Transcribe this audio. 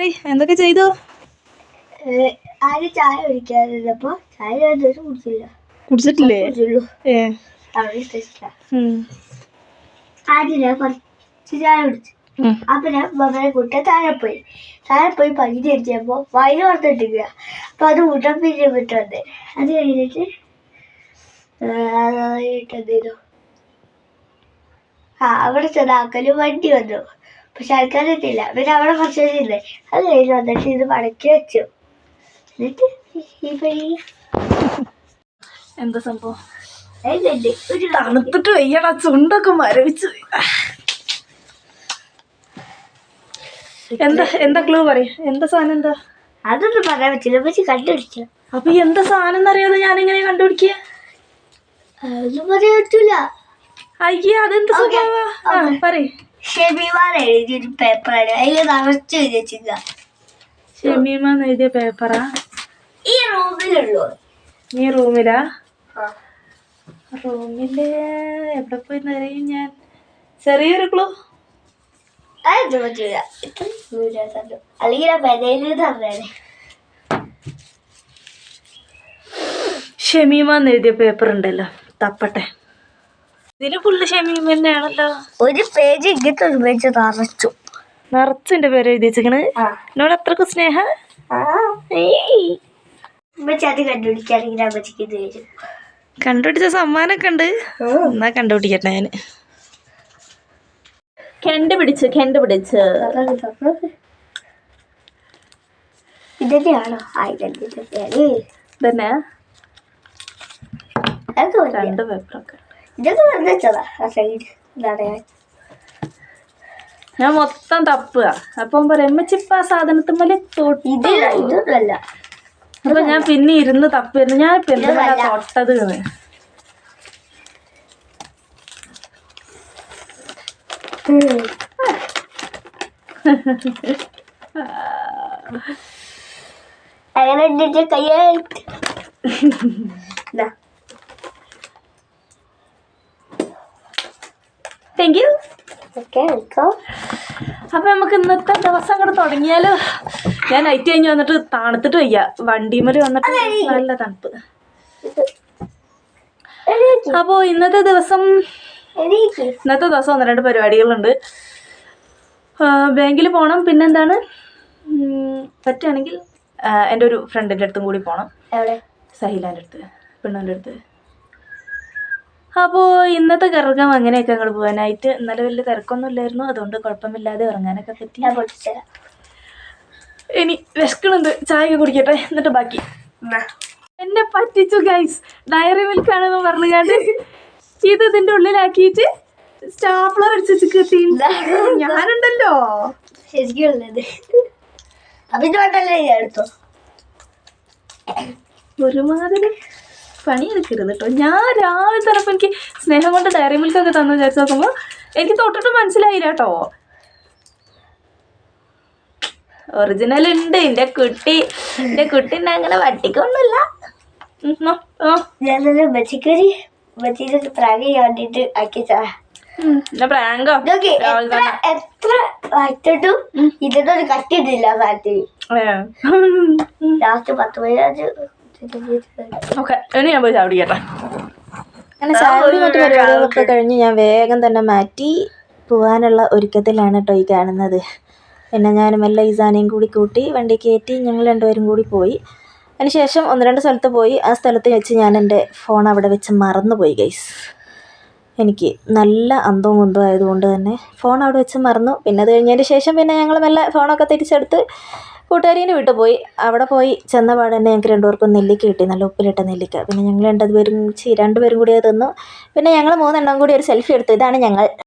പറയ് എന്തൊക്കെ ചെയ്തു? ആദ്യം ചായ കുടിക്കാതിരുന്നപ്പോ ചായ കുടിച്ചിട്ടില്ലേ? ആദ്യം ഞാൻ കുറച്ച് ചായ കുടിച്ചു. അപ്പൊ ഞാൻ മമ്മയെ കൂട്ടാൻ താഴെ പോയി പകുതി അടിച്ചപ്പോ വയറ് ഓർത്തിട്ടില്ല. അപ്പൊ അത് ഉടമ്പിന് വിട്ട് വന്നേ. അത് കഴിഞ്ഞിട്ട് എന്തേലും അവിടെ ചെന്നാക്കല് വണ്ടി വന്നു. പക്ഷെ ആൾക്കാരെത്തില്ല. പിന്നെ അവിടെ കുറച്ച് ഇല്ലേ, അത് കഴിഞ്ഞ് വന്നിട്ട് ഇത് മടക്കി വെച്ചു. എന്നിട്ട് ഈ പണി എന്താ സംഭവം? തണുത്തിട്ട് വയ്യടാ, ചുണ്ടൊക്കെ മരവിച്ച്. എന്താ ക്ലൂ പറയും? എന്താ സാധനം? എന്താ അതൊന്നും പറയാൻ പറ്റില്ല, പക്ഷെ കണ്ടുപിടിച്ചു. അപ്പൊ എന്താ സാധനം എന്നറിയാതെ ഞാനെങ്ങനെ കണ്ടുപിടിക്കുക? അതൊന്നും പറയാൻ പറ്റൂല. അയ്യേ, അതെന്താ സംഭവം? പറയ്. ഷെമീമാൻ എഴുതിയൊരു പേപ്പറാണ്, അതിൽ നിറച്ച് എഴുതി വെച്ചില്ല. ഷെമീമാൻ എഴുതിയ പേപ്പറാ? ഈ റൂമിലുള്ളൂ. നീ റൂമിലാ? റൂമില് എവിടെ പോയി നിറയും ഞാൻ? ചെറിയൊരു ക്ലൂ. അതെന്താ പറ്റൂല, അല്ലെങ്കിൽ ആ പെരയില് പറഞ്ഞേ. ഷെമീമാൻ എഴുതിയ പേപ്പർ ഉണ്ടല്ലോ, തപ്പട്ടെ. ഇതില് ഫുള്ള് ഷെമീമ തന്നെയാണല്ലോ. ഒരു പേജ് ഇങ്ങനത്തെ ഒരു പേജ് നിറച്ചെന്റെ പേര് എഴുതി വെച്ചിക്കണ്. എന്നോട് അത്രക്ക് സ്നേഹ. കണ്ടുപിടിച്ച സമ്മാനൊക്കെ ഉണ്ട്. എന്നാ കണ്ടുപിടിക്കട്ടെ ഞാന്. കണ്ടുപിടിച്ച് ഇതന്നെയാണോ? തന്നെ രണ്ട് പേപ്പറൊക്കെ ഇതൊക്കെ വെച്ചതാ. ഞാൻ മൊത്തം തപ്പുക. അപ്പം പറയാം എമ്മച്ചിപ്പ ആ സാധനത്തുമ്മല് ഇതൊന്നുമല്ല. അപ്പൊ ഞാൻ പിന്നെ ഇരുന്ന് തപ്പായിരുന്നു. ഞാൻ ഇപ്പൊ എന്തുമല്ല തൊട്ടത്. അങ്ങനെ കയ്യായിട്ട് താങ്ക് യു. അപ്പൊ നമുക്ക് ഇന്നത്തെ ദിവസം അങ്ങോട്ട് തുടങ്ങിയാലോ? ഞാൻ നൈറ്റ് കഴിഞ്ഞ് വന്നിട്ട് തണുത്തിട്ട് വയ്യ. വണ്ടിമേല് വന്നിട്ട് നല്ല തണുപ്പ്. അപ്പോ ഇന്നത്തെ ദിവസം 1-2 പരിപാടികളുണ്ട്. ബാങ്കിൽ പോകണം. പിന്നെന്താണ്, പറ്റുകയാണെങ്കിൽ എൻ്റെ ഒരു ഫ്രണ്ടിൻ്റെ അടുത്തും കൂടി പോകണം. സഹിലാൻ്റെ അടുത്ത്, പെണ്ണുൻ്റെ അടുത്ത്. അപ്പോൾ ഇന്നത്തെ കറക്കം അങ്ങനെയൊക്കെ അങ്ങോട്ട് പോകാനായിട്ട്. ഇന്നലെ വലിയ തിരക്കൊന്നും ഇല്ലായിരുന്നു, അതുകൊണ്ട് കുഴപ്പമില്ലാതെ ഇറങ്ങാനൊക്കെ പറ്റി. ഇനി വിശക്കണുണ്ട്, ചായ കുടിക്കട്ടെ, എന്നിട്ട് ബാക്കി. എന്നെ പറ്റിച്ചു ഗൈസ്. ഡയറി മിൽക്ക് ആണെന്ന് പറഞ്ഞാണ്ട് ഇത് ഇതിൻ്റെ ഉള്ളിലാക്കിയിട്ട് സ്റ്റാപ്ലർ അടിച്ചു കിട്ടി. ഞാനുണ്ടല്ലോ ഒരുമാതിരി പണിയെടുക്കരുത് കേട്ടോ. ഞാൻ രാവിലെ തരപ്പോൾ എനിക്ക് സ്നേഹം കൊണ്ട് ഡയറി മിൽക്കൊക്കെ തന്നു വിചാരിച്ചു നോക്കുമ്പോൾ എനിക്ക് തൊട്ടിട്ട് മനസ്സിലായില്ല കേട്ടോ. ഒറിജിനൽ ഉണ്ട്. എൻ്റെ കുട്ടീനെ അങ്ങനെ വട്ടിക്കൊന്നുമില്ല. പ്രാങ്കോ എത്ര ഇതൊരു കട്ടിയിട്ടില്ല. ലാസ്റ്റ് 10 ഓക്കെ, ഇനി ഞാൻ പോയി ചാടിക്കട്ടെ. അങ്ങനെ ചായയോട് മറ്റു പരിപാടികളൊക്കെ കഴിഞ്ഞ് ഞാൻ വേഗം തന്നെ മാറ്റി പോകാനുള്ള ഒരുക്കത്തിലാണ് കേട്ടോ ഈ കാണുന്നത്. പിന്നെ ഞാനും എല്ലാ ഈസാനെയും കൂടി കൂട്ടി വണ്ടി കയറ്റി ഞങ്ങൾ രണ്ടുപേരും കൂടി പോയി. അതിനുശേഷം 1-2 സ്ഥലത്ത് പോയി. ആ സ്ഥലത്ത് വെച്ച് ഞാൻ എൻ്റെ ഫോൺ അവിടെ വെച്ച് മറന്നുപോയി ഗൈസ്. എനിക്ക് നല്ല അന്തവും കുന്തവും ആയതുകൊണ്ട് തന്നെ ഫോൺ അവിടെ വെച്ച് മറന്നു. പിന്നെ അത് കഴിഞ്ഞതിന് ശേഷം പിന്നെ ഞങ്ങൾ മെല്ലെ ഫോണൊക്കെ തിരിച്ചെടുത്ത് കൂട്ടുകാരീൻ്റെ വീട്ടിൽ പോയി. അവിടെ പോയി ചെന്ന പാടെ തന്നെ ഞങ്ങൾക്ക് 2 പേർക്കും നെല്ലിക്ക കിട്ടി, നല്ല ഉപ്പിലിട്ട നെല്ലിക്ക. പിന്നെ ഞങ്ങൾ 2 പേരും കൂടി അത് തിന്നു. പിന്നെ ഞങ്ങൾ 3 എണ്ണം കൂടി ഒരു സെൽഫി എടുത്തു. ഇതാണ് ഞങ്ങൾ.